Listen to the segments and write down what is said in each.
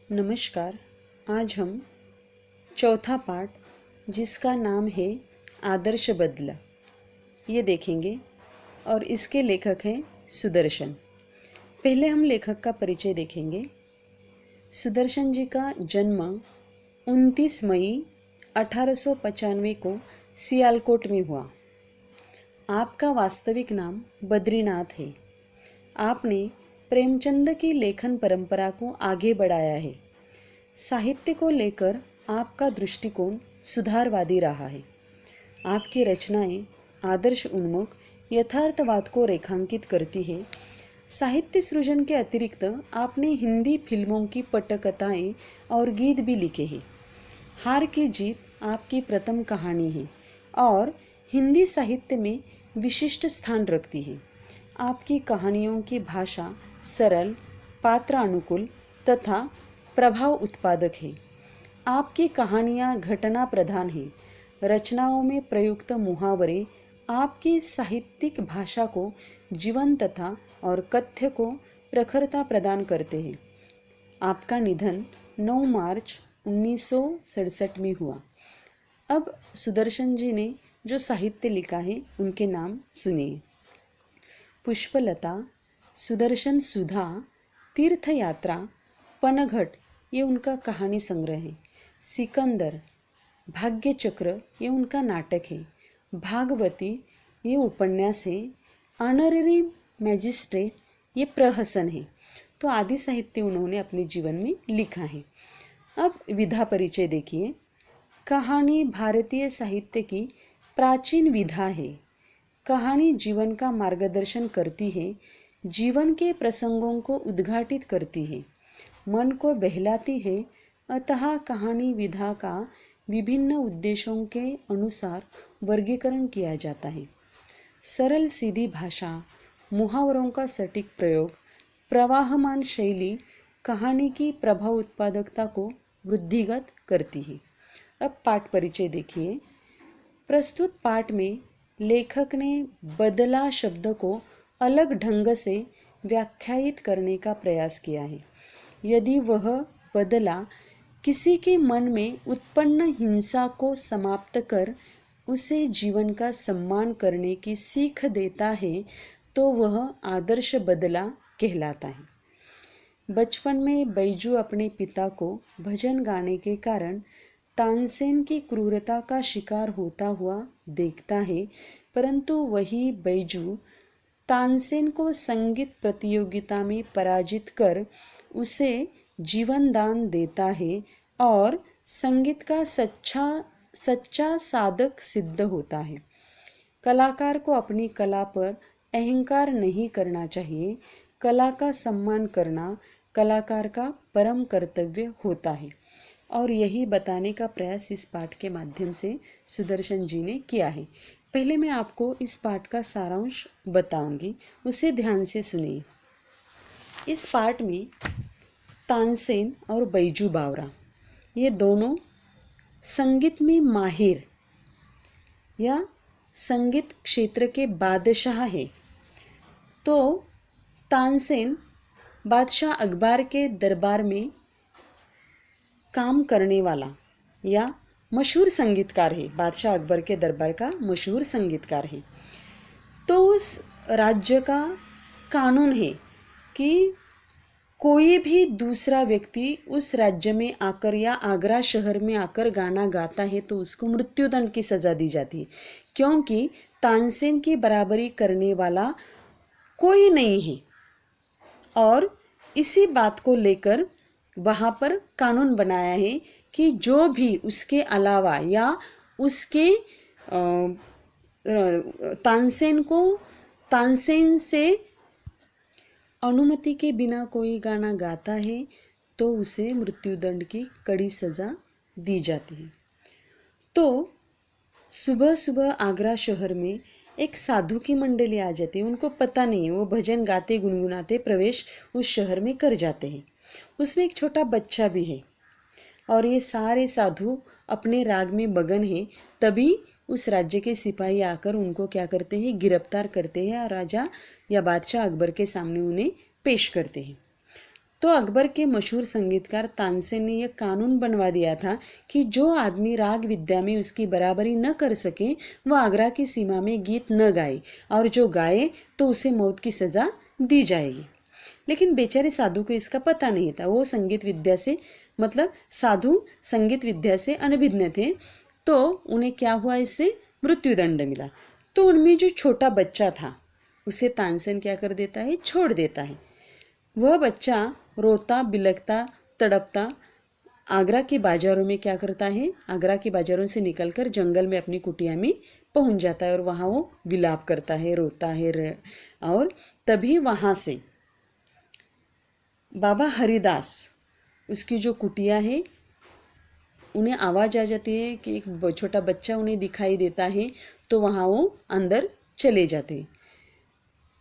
नमस्कार। आज हम चौथा पाठ जिसका नाम है आदर्श बदला ये देखेंगे और इसके लेखक हैं सुदर्शन। पहले हम लेखक का परिचय देखेंगे। सुदर्शन जी का जन्म 29 मई 1895 को सियालकोट में हुआ। आपका वास्तविक नाम बद्रीनाथ है। आपने प्रेमचंद की लेखन परंपरा को आगे बढ़ाया है। साहित्य को लेकर आपका दृष्टिकोण सुधारवादी रहा है। आपकी रचनाएं आदर्श उन्मुख यथार्थवाद को रेखांकित करती है। साहित्य सृजन के अतिरिक्त आपने हिंदी फिल्मों की पटकथाएं और गीत भी लिखे हैं। हार की जीत आपकी प्रथम कहानी है और हिंदी साहित्य में विशिष्ट स्थान रखती है। आपकी कहानियों की भाषा सरल, पात्रानुकूल तथा प्रभाव उत्पादक है। आपकी कहानियाँ घटना प्रधान हैं। रचनाओं में प्रयुक्त मुहावरे आपकी साहित्यिक भाषा को जीवंतता और कथ्य को प्रखरता प्रदान करते हैं। आपका निधन 9 मार्च 1967 में हुआ। अब सुदर्शन जी ने जो साहित्य लिखा है उनके नाम सुनिए। पुष्पलता, सुदर्शन सुधा, तीर्थ यात्रा, पनघट ये उनका कहानी संग्रह है। सिकंदर, भाग्य चक्र ये उनका नाटक है। भागवती ये उपन्यास है। ऑनररी मैजिस्ट्रेट ये प्रहसन है। तो आदि साहित्य उन्होंने अपने जीवन में लिखा है। अब विधा परिचय देखिए। कहानी भारतीय साहित्य की प्राचीन विधा है। कहानी जीवन का मार्गदर्शन करती है, जीवन के प्रसंगों को उद्घाटित करती है, मन को बहलाती है। अतः कहानी विधा का विभिन्न उद्देश्यों के अनुसार वर्गीकरण किया जाता है। सरल सीधी भाषा, मुहावरों का सटीक प्रयोग, प्रवाहमान शैली कहानी की प्रभाव उत्पादकता को वृद्धिगत करती है। अब पाठ परिचय देखिए। प्रस्तुत पाठ में लेखक ने बदला शब्द को अलग ढंग से व्याख्यायित करने का प्रयास किया है। यदि वह बदला किसी के मन में उत्पन्न हिंसा को समाप्त कर उसे जीवन का सम्मान करने की सीख देता है तो वह आदर्श बदला कहलाता है। बचपन में बैजू अपने पिता को भजन गाने के कारण तानसेन की क्रूरता का शिकार होता हुआ देखता है, परंतु वही बैजू तानसेन को संगीत प्रतियोगिता में पराजित कर उसे जीवन दान देता है और संगीत का सच्चा साधक सिद्ध होता है। कलाकार को अपनी कला पर अहंकार नहीं करना चाहिए। कला का सम्मान करना कलाकार का परम कर्तव्य होता है और यही बताने का प्रयास इस पाठ के माध्यम से सुदर्शन जी ने किया है। पहले मैं आपको इस पाठ का सारांश बताऊंगी, उसे ध्यान से सुनिए। इस पाठ में तानसेन और बैजू बावरा ये दोनों संगीत में माहिर या संगीत क्षेत्र के बादशाह हैं। तो तानसेन बादशाह अकबर के दरबार में काम करने वाला या मशहूर संगीतकार है। बादशाह अकबर के दरबार का मशहूर संगीतकार है। तो उस राज्य का कानून है कि कोई भी दूसरा व्यक्ति उस राज्य में आकर या आगरा शहर में आकर गाना गाता है तो उसको मृत्युदंड की सज़ा दी जाती है, क्योंकि तानसेन की बराबरी करने वाला कोई नहीं है। और इसी बात को लेकर वहाँ पर कानून बनाया है कि जो भी उसके अलावा या उसके तानसेन से अनुमति के बिना कोई गाना गाता है तो उसे मृत्युदंड की कड़ी सज़ा दी जाती है। तो सुबह सुबह आगरा शहर में एक साधु की मंडली आ जाती है। उनको पता नहीं, वो भजन गाते गुनगुनाते प्रवेश उस शहर में कर जाते हैं। उसमें एक छोटा बच्चा भी है और ये सारे साधु अपने राग में मगन हैं। तभी उस राज्य के सिपाही आकर उनको क्या करते हैं, गिरफ्तार करते हैं और राजा या बादशाह अकबर के सामने उन्हें पेश करते हैं। तो अकबर के मशहूर संगीतकार तानसेन ने यह कानून बनवा दिया था कि जो आदमी राग विद्या में उसकी बराबरी न कर सके वह आगरा की सीमा में गीत न गाए, और जो गाए तो उसे मौत की सज़ा दी जाएगी। लेकिन बेचारे साधु को इसका पता नहीं था। वो संगीत विद्या से मतलब साधु संगीत विद्या से अनभिज्ञ थे, तो उन्हें क्या हुआ, इससे मृत्युदंड मिला। तो उनमें जो छोटा बच्चा था उसे तानसेन क्या कर देता है, छोड़ देता है। वह बच्चा रोता बिलखता तड़पता आगरा के बाज़ारों में क्या करता है, आगरा के बाज़ारों से निकलकर जंगल में अपनी कुटिया में पहुंच जाता है और वहाँ वो विलाप करता है, रोता है। और तभी वहाँ से बाबा हरिदास, उसकी जो कुटिया है, उन्हें आवाज़ आ जाती है कि एक छोटा बच्चा उन्हें दिखाई देता है, तो वहाँ वो अंदर चले जाते हैं।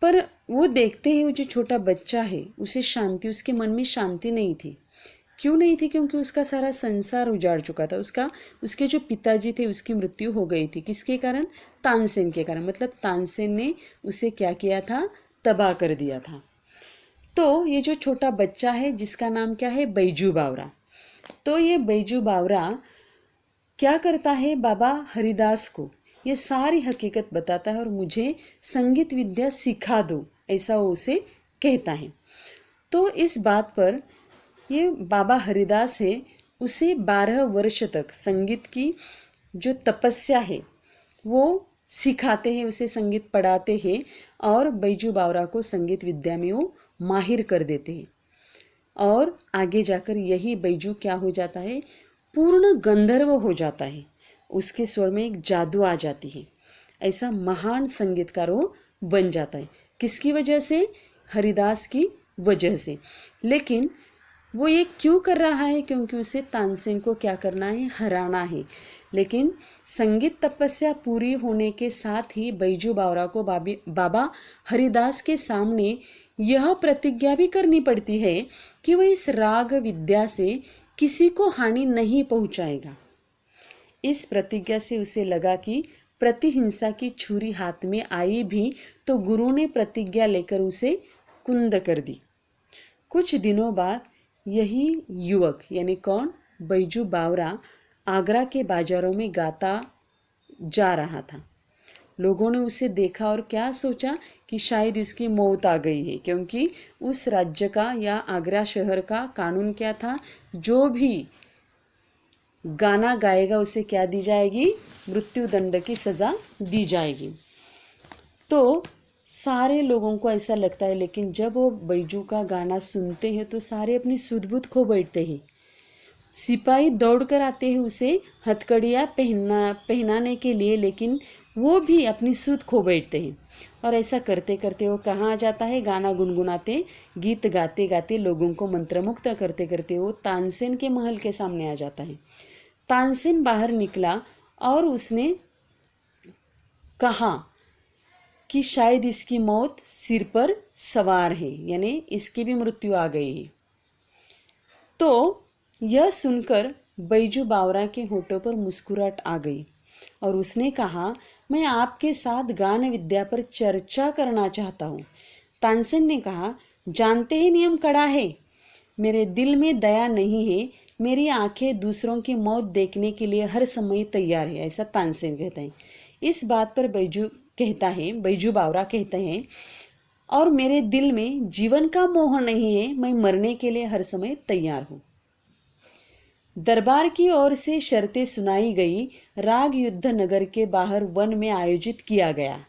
पर वो देखते हैं वो जो छोटा बच्चा है उसे शांति, उसके मन में शांति नहीं थी। क्यों नहीं थी? क्योंकि उसका सारा संसार उजाड़ चुका था। उसके जो पिताजी थे उसकी मृत्यु हो गई थी। किसके कारण? तानसेन के कारण। मतलब तानसेन ने उसे क्या किया था, तबाह कर दिया था। तो ये जो छोटा बच्चा है जिसका नाम क्या है, बैजू बावरा, तो ये बैजू बावरा क्या करता है, बाबा हरिदास को ये सारी हकीकत बताता है और मुझे संगीत विद्या सिखा दो, ऐसा वो उसे कहता है। तो इस बात पर ये बाबा हरिदास है, उसे 12 वर्ष तक संगीत की जो तपस्या है वो सिखाते हैं, उसे संगीत पढ़ाते हैं और बैजू बावरा को संगीत विद्या में वो माहिर कर देते हैं। और आगे जाकर यही बैजू क्या हो जाता है, पूर्ण गंधर्व हो जाता है। उसके स्वर में एक जादू आ जाती है। ऐसा महान संगीतकार वो बन जाता है। किसकी वजह से? हरिदास की वजह से। लेकिन वो ये क्यों कर रहा है? क्योंकि उसे तानसेन को क्या करना है, हराना है। लेकिन संगीत तपस्या पूरी होने के साथ ही बैजू बावरा को बाबा हरिदास के सामने यह प्रतिज्ञा भी करनी पड़ती है कि वह इस राग विद्या से किसी को हानि नहीं पहुंचाएगा। इस प्रतिज्ञा से उसे लगा कि प्रतिहिंसा की छुरी हाथ में आई भी तो गुरु ने प्रतिज्ञा लेकर उसे कुंद कर दी। कुछ दिनों बाद यही युवक यानी कौन, बैजू बावरा आगरा के बाजारों में गाता जा रहा था। लोगों ने उसे देखा और क्या सोचा कि शायद इसकी मौत आ गई है, क्योंकि उस राज्य का या आगरा शहर का कानून क्या था, जो भी गाना गाएगा उसे क्या दी जाएगी, मृत्युदंड की सज़ा दी जाएगी। तो सारे लोगों को ऐसा लगता है, लेकिन जब वो बैजू का गाना सुनते हैं तो सारे अपनी सुध-बुध खो बैठते हैं। सिपाही दौड़कर आते हैं उसे हथकड़ियाँ पहनाने के लिए, लेकिन वो भी अपनी सुध खो बैठते हैं। और ऐसा करते करते वो कहाँ आ जाता है, गाना गुनगुनाते, गीत गाते गाते, लोगों को मंत्रमुग्ध करते करते वो तानसेन के महल के सामने आ जाता है। तानसेन बाहर निकला और उसने कहा कि शायद इसकी मौत सिर पर सवार है, यानी इसकी भी मृत्यु आ गई है। तो यह सुनकर बैजू बावरा के होठों पर मुस्कुराहट आ गई और उसने कहा, मैं आपके साथ गान विद्या पर चर्चा करना चाहता हूँ। तानसेन ने कहा, जानते ही नियम कड़ा है, मेरे दिल में दया नहीं है, मेरी आंखें दूसरों की मौत देखने के लिए हर समय तैयार है, ऐसा तानसेन कहते हैं। इस बात पर बैजू बावरा कहते हैं, और मेरे दिल में जीवन का मोह नहीं है, मैं मरने के लिए हर समय तैयार हूँ। दरबार की ओर से शर्तें सुनाई गई। राग युद्ध नगर के बाहर वन में आयोजित किया गया।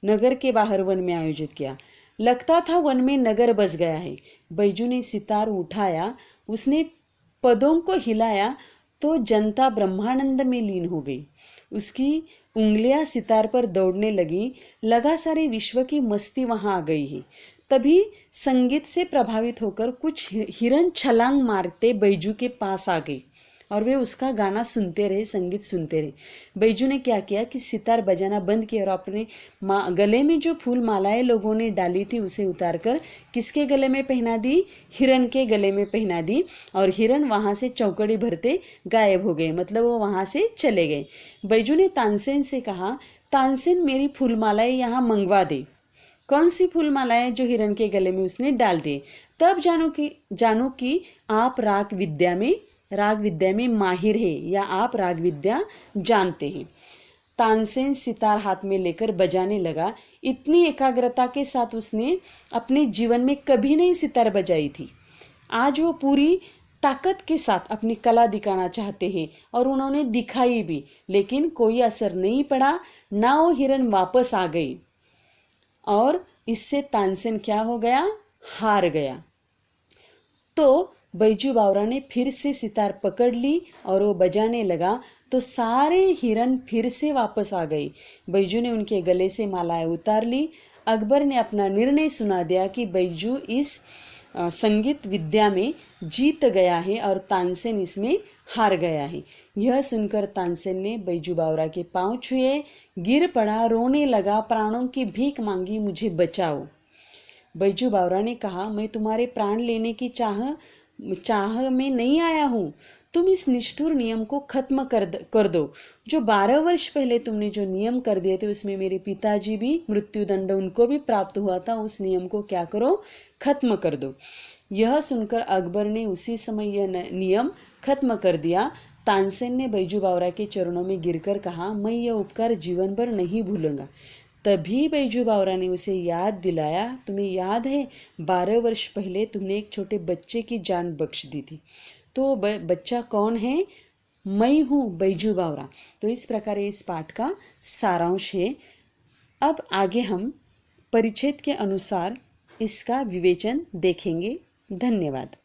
नगर के बाहर वन में आयोजित किया। लगता था वन में नगर बस गया है। बैजू ने सितार उठाया, उसने पदों को हिलाया तो जनता ब्रह्मानंद में लीन हो गई। उसकी उंगलियां सितार पर दौड़ने लगी। लगा सारे विश्व की मस्ती वहां आ गई है। तभी संगीत से प्रभावित होकर कुछ हिरन छलांग मारते बैजू के पास आ गए और वे उसका गाना सुनते रहे, संगीत सुनते रहे। बैजू ने क्या किया कि सितार बजाना बंद किया और अपने गले में जो फूल मालाएं लोगों ने डाली थी उसे उतारकर किसके गले में पहना दी, हिरन के गले में पहना दी। और हिरन वहाँ से चौकड़ी भरते गायब हो गए, मतलब वो वहाँ से चले गए। बैजू ने तानसेन से कहा, तानसेन मेरी फूलमालाएं यहाँ मंगवा दे। कौन सी फूलमालाएं? जो हिरन के गले में उसने डाल दी। तब जानो कि आप राग विद्या में माहिर है या आप राग विद्या जानते हैं। तानसेन सितार हाथ में लेकर बजाने लगा। इतनी एकाग्रता के साथ उसने अपने जीवन में कभी नहीं सितार बजाई थी। आज वो पूरी ताकत के साथ अपनी कला दिखाना चाहते हैं और उन्होंने दिखाई भी, लेकिन कोई असर नहीं पड़ा। ना वो हिरन वापस आ गई और इससे तानसेन क्या हो गया, हार गया। तो बैजू बावरा ने फिर से सितार पकड़ ली और वो बजाने लगा तो सारे हिरन फिर से वापस आ गए। बैजू ने उनके गले से मालाएं उतार ली। अकबर ने अपना निर्णय सुना दिया कि बैजू इस संगीत विद्या में जीत गया है और तानसेन इसमें हार गया है। यह सुनकर तानसेन ने बैजू बावरा के पांव छुए, गिर पड़ा, रोने लगा, प्राणों की भीख मांगी, मुझे बचाओ। बैजू बावरा ने कहा, मैं तुम्हारे प्राण लेने की चाह में नहीं आया हूँ। तुम इस निष्ठुर नियम को खत्म कर दो। जो 12 वर्ष पहले तुमने जो नियम कर दिए थे उसमें मेरे पिताजी भी मृत्युदंड उनको भी प्राप्त हुआ था। उस नियम को क्या करो, खत्म कर दो। यह सुनकर अकबर ने उसी समय यह नियम खत्म कर दिया। तानसेन ने बैजू बावरा के चरणों में गिरकर कहा, मैं यह उपकार जीवन भर नहीं भूलूंगा। तभी बैजू बावरा ने उसे याद दिलाया, तुम्हें याद है 12 वर्ष पहले तुमने एक छोटे बच्चे की जान बख्श दी थी। तो बच्चा कौन है, मैं हूँ बैजू बावरा। तो इस प्रकार इस पाठ का सारांश है। अब आगे हम परिच्छेद के अनुसार इसका विवेचन देखेंगे। धन्यवाद।